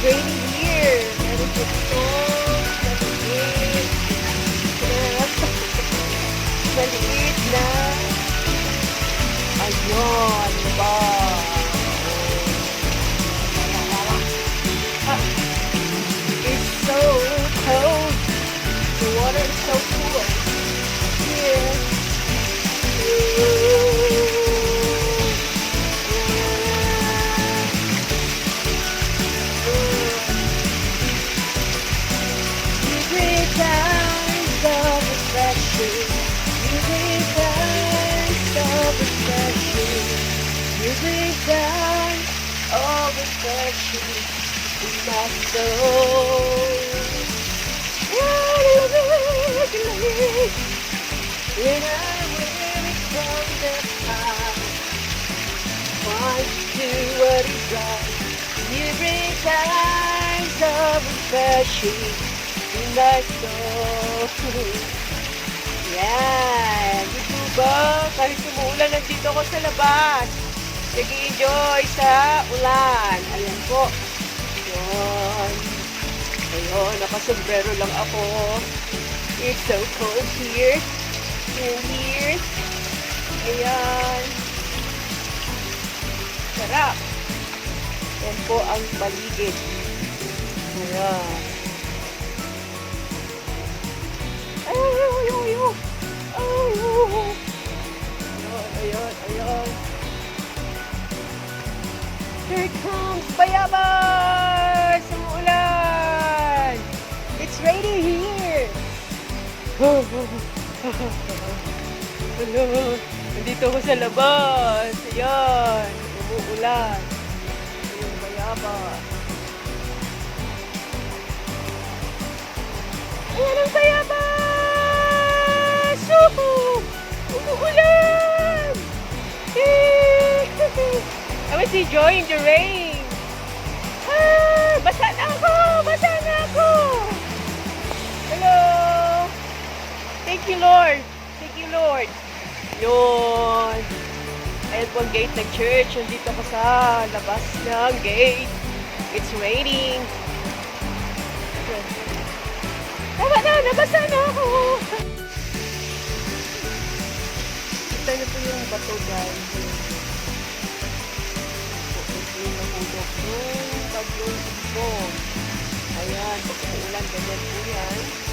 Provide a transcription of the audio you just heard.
Raining here. Meron po ito. Maliit. Maliit na. Ayun. Diba? It's so cold. The water is so cool. Here. Down all the pressure in my soul. When I'm weary from the top, want to do what is right. You bring times of refreshing in my soul. Yan, dito ba? Kahit umuulan, nandito ako sa labas. Nag-enjoy sa ulan. Ayan po. Ayan. Ayun, nakasombrero lang ako. It's so cold here. And here. Ayan. Sarap. Ayan po ang paligid. Ayan. Ayun. Ayun. Here comes Bayabas! Umuulan! It's raining here! Hello! Nandito ako sa labas! Ayan! Umuulan! Ayun, Bayabas! Ayan ang Bayabas! Umuulan! I was enjoying the rain. Basa na ako! Hello! Thank you, Lord. Yun. Ayan po ang gate ng church. Nandito ako sa labas ng gate. It's raining. Tama na, nabasa na ako. Kita niyo po yung bato, guys. Ito yung nahulog yung bagyong Bong. Ayan, pag umuulan, ganyan po yan.